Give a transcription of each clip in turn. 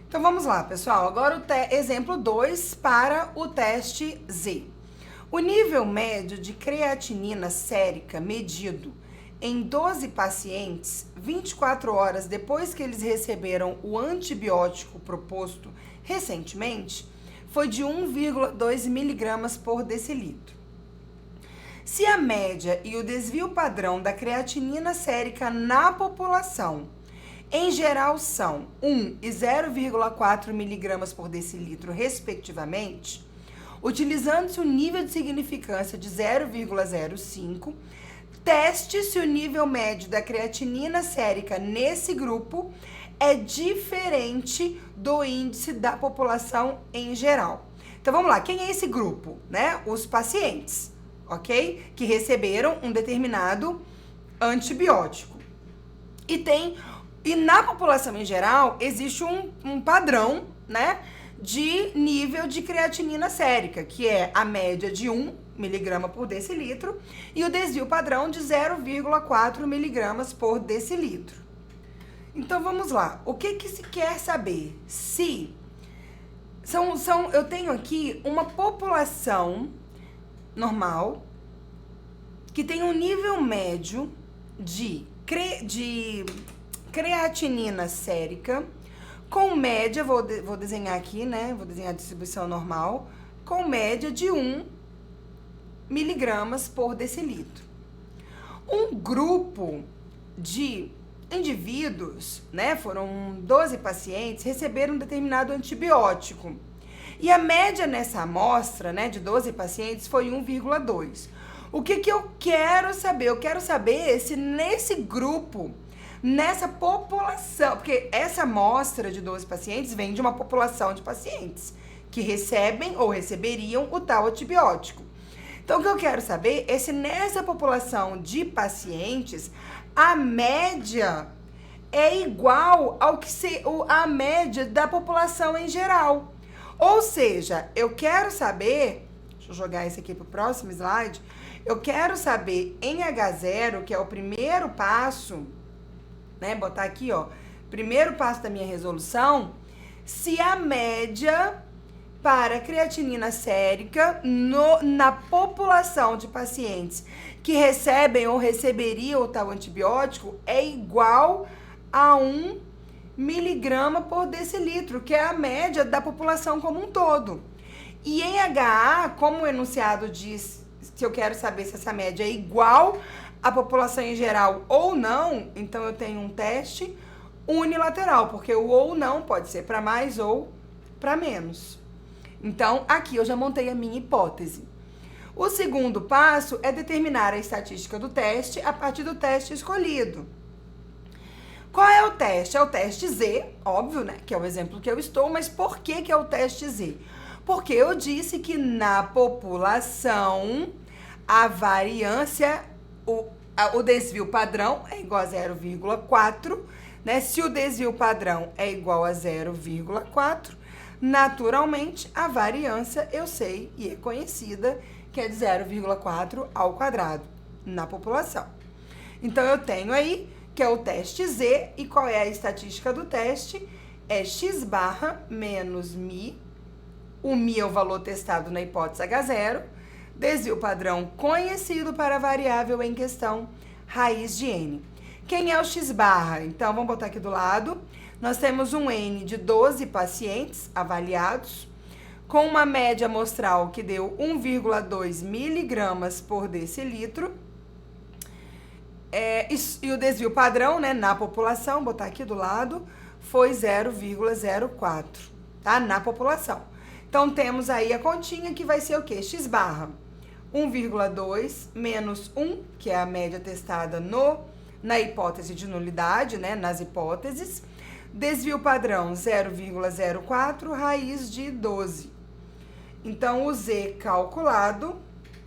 Então vamos lá, pessoal. Agora o exemplo 2 para o teste Z. O nível médio de creatinina sérica medido em 12 pacientes 24 horas depois que eles receberam o antibiótico proposto recentemente foi de 1,2 miligramas por decilitro. Se a média e o desvio padrão da creatinina sérica na população em geral são 1 e 0,4 miligramas por decilitro, respectivamente, utilizando-se o nível de significância de 0,05, teste se o nível médio da creatinina sérica nesse grupo é diferente do índice da população em geral. Então vamos lá, quem é esse grupo? Né? Os pacientes, ok? Que receberam um determinado antibiótico. E na população em geral, existe um padrão, né, de nível de creatinina sérica, que é a média de 1 miligrama por decilitro e o desvio padrão de 0,4 miligramas por decilitro. Então, vamos lá. O que se quer saber? Se eu tenho aqui uma população normal que tem um nível médio de creatinina sérica, com média, vou desenhar aqui, né? Vou desenhar a distribuição normal, com média de 1 miligramas por decilitro. Um grupo de indivíduos, né? Foram 12 pacientes, receberam um determinado antibiótico. E a média nessa amostra, né, de 12 pacientes foi 1,2. O que eu quero saber? Eu quero saber se nesse grupo, nessa população, porque essa amostra de 12 pacientes vem de uma população de pacientes que recebem ou receberiam o tal antibiótico. Então, o que eu quero saber é se nessa população de pacientes, a média é igual ao que a média da população em geral. Ou seja, eu quero saber, deixa eu jogar isso aqui para o próximo slide, eu quero saber em H0, que é o primeiro passo, né, botar aqui, ó, primeiro passo da minha resolução, se a média para creatinina sérica na população de pacientes que recebem ou receberiam o tal antibiótico é igual a 1 miligrama por decilitro, que é a média da população como um todo. E em HA, como o enunciado diz, se eu quero saber se essa média é igual à população em geral ou não, então eu tenho um teste unilateral, porque o ou não pode ser para mais ou para menos. Então, aqui eu já montei a minha hipótese. O segundo passo é determinar a estatística do teste a partir do teste escolhido. Qual é o teste? É o teste Z, óbvio, né? Que é o exemplo que eu estou, mas por que é o teste Z? Porque eu disse que na população a variância, o desvio padrão é igual a 0,4, né? Se o desvio padrão é igual a 0,4, naturalmente a variância eu sei e é conhecida que é de 0,4 ao quadrado na população. Então eu tenho aí que é o teste Z, e qual é a estatística do teste? É x barra menos mi, o mi é o valor testado na hipótese H0, desvio padrão conhecido para a variável em questão, raiz de n. Quem é o x barra? Então, vamos botar aqui do lado. Nós temos um n de 12 pacientes avaliados, com uma média amostral que deu 1,2 miligramas por decilitro. E o desvio padrão, né, na população, botar aqui do lado, foi 0,04, tá? Na população. Então, temos aí a continha que vai ser o quê? X barra 1,2 menos 1, que é a média testada na hipótese de nulidade, né, nas hipóteses. Desvio padrão 0,04, raiz de 12. Então, o Z calculado,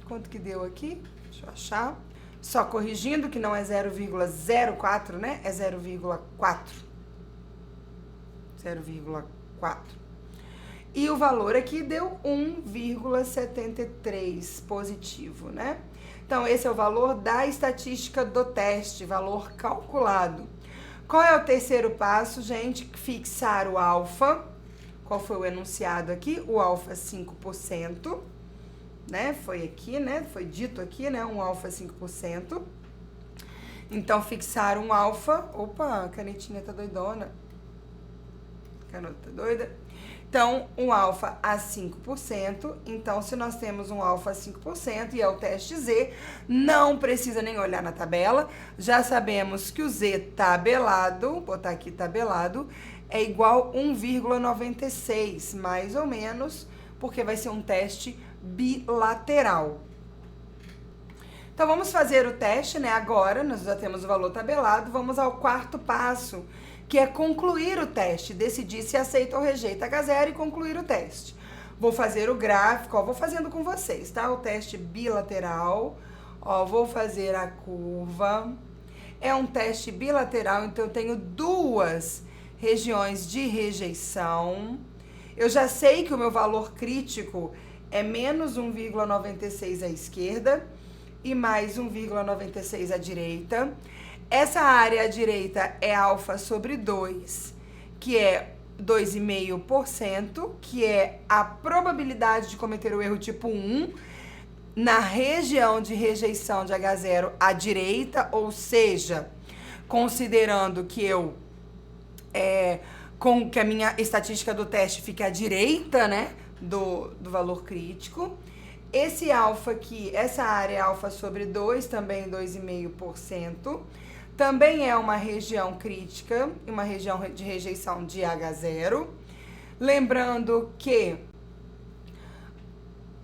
quanto que deu aqui? Deixa eu achar. Só corrigindo que não é 0,04, né? É 0,4. 0,4. E o valor aqui deu 1,73 positivo, né? Então, esse é o valor da estatística do teste, valor calculado. Qual é o terceiro passo, gente? Fixar o alfa. Qual foi o enunciado aqui? O alfa 5%, né? Foi aqui, né? Foi dito aqui, né? Um alfa 5%. Então, fixar um alfa... Opa, a canetinha tá doidona. Caneta tá doida. Então, um alfa a 5%. Então, se nós temos um alfa a 5% e é o teste Z, não precisa nem olhar na tabela. Já sabemos que o Z tabelado, vou botar aqui tabelado, é igual a 1,96, mais ou menos, porque vai ser um teste bilateral. Então, vamos fazer o teste, né? Agora, nós já temos o valor tabelado, vamos ao quarto passo, que é concluir o teste, decidir se aceita ou rejeita H0 e concluir o teste. Vou fazer o gráfico, ó, vou fazendo com vocês, tá? O teste bilateral, ó, vou fazer a curva. É um teste bilateral, então eu tenho duas regiões de rejeição. Eu já sei que o meu valor crítico é menos 1,96 à esquerda e mais 1,96 à direita. Essa área à direita é alfa sobre 2, que é 2,5%, que é a probabilidade de cometer o erro tipo 1 na região de rejeição de H0 à direita, ou seja, considerando que que a minha estatística do teste fica à direita, né, do valor crítico. Esse alfa aqui, essa área é alfa sobre 2, também 2,5%. Também é uma região crítica, uma região de rejeição de H0. Lembrando que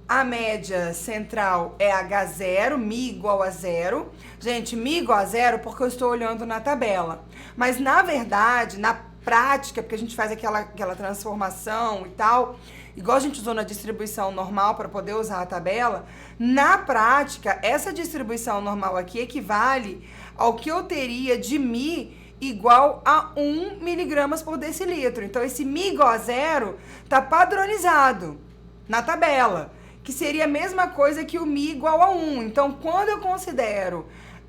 a média central é H0, Mi igual a 0. Gente, Mi igual a 0 porque eu estou olhando na tabela. Mas, na verdade, na prática, porque a gente faz aquela transformação e tal, igual a gente usou na distribuição normal para poder usar a tabela, na prática, essa distribuição normal aqui equivale ao que eu teria de Mi igual a 1 miligramas por decilitro. Então, esse Mi igual a 0 está padronizado na tabela, que seria a mesma coisa que o Mi igual a 1. Então, quando eu considero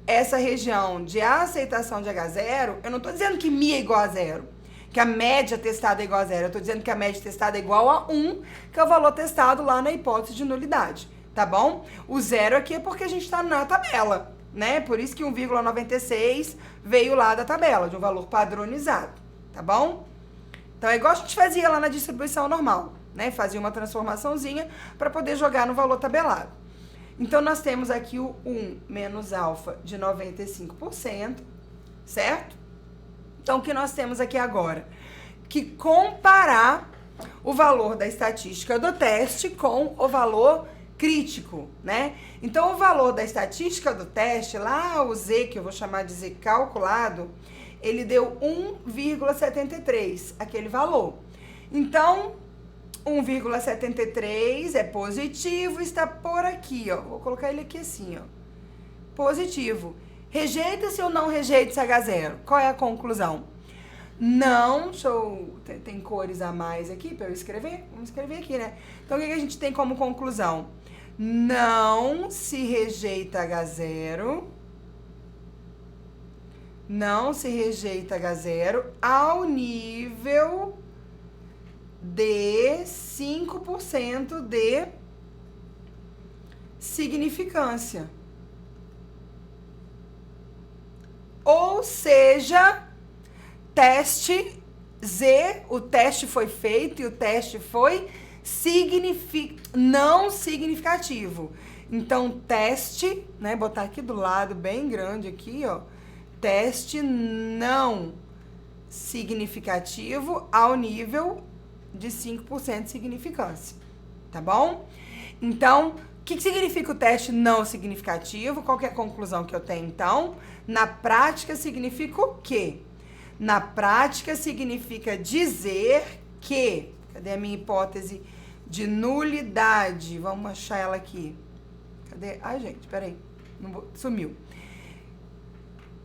essa região de aceitação de H0, eu não estou dizendo que Mi é igual a 0, que a média testada é igual a 0. Eu estou dizendo que a média testada é igual a 1, que é o valor testado lá na hipótese de nulidade, tá bom? O 0 aqui é porque a gente está na tabela, né? Por isso que 1,96 veio lá da tabela, de um valor padronizado, tá bom? Então, é igual a gente fazia lá na distribuição normal, né? Fazia uma transformaçãozinha para poder jogar no valor tabelado. Então, nós temos aqui o 1 menos alfa de 95%, certo? Então, o que nós temos aqui agora? Que comparar o valor da estatística do teste com o valor crítico, né? Então, o valor da estatística do teste, lá o Z, que eu vou chamar de Z calculado, ele deu 1,73, aquele valor. Então, 1,73 é positivo, está por aqui, ó. Vou colocar ele aqui assim, ó. Positivo. Rejeita-se ou não rejeita-se H0? Qual é a conclusão? Não, tem cores a mais aqui para eu escrever? Vamos escrever aqui, né? Então, o que a gente tem como conclusão? Não se rejeita H0. Não se rejeita H0 ao nível de 5% de significância. Ou seja, teste Z, o teste foi feito e o teste foi não significativo. Então, teste, né, botar aqui do lado bem grande aqui, ó, teste não significativo ao nível de 5% de significância, tá bom? Então, o que significa o teste não significativo? Qual que é a conclusão que eu tenho, então? Na prática, significa o quê? Na prática, significa dizer que... Cadê a minha hipótese de nulidade? Vamos achar ela aqui. Cadê? Ai, gente, peraí. Sumiu.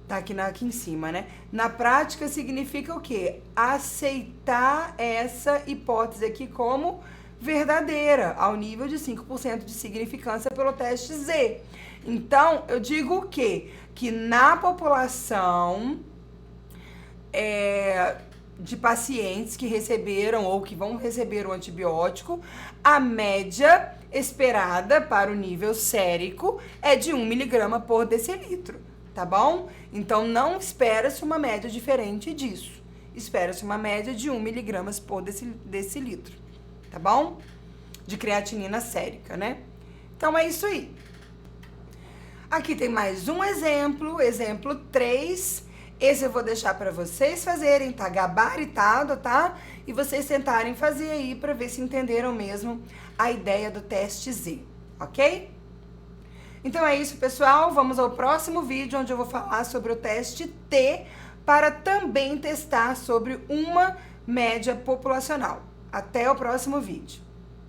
Tá aqui em cima, né? Na prática, significa o quê? Aceitar essa hipótese aqui como verdadeira, ao nível de 5% de significância pelo teste Z. Então, eu digo o quê? Que na população de pacientes que receberam ou que vão receber o antibiótico, a média esperada para o nível sérico é de 1 miligrama por decilitro, tá bom? Então, não espera-se uma média diferente disso. Espera-se uma média de 1 miligramas por decilitro, tá bom? De creatinina sérica, né? Então, é isso aí. Aqui tem mais um exemplo 3. Esse eu vou deixar para vocês fazerem, tá gabaritado, tá? E vocês tentarem fazer aí para ver se entenderam mesmo a ideia do teste Z, ok? Então é isso, pessoal. Vamos ao próximo vídeo, onde eu vou falar sobre o teste T, para também testar sobre uma média populacional. Até o próximo vídeo.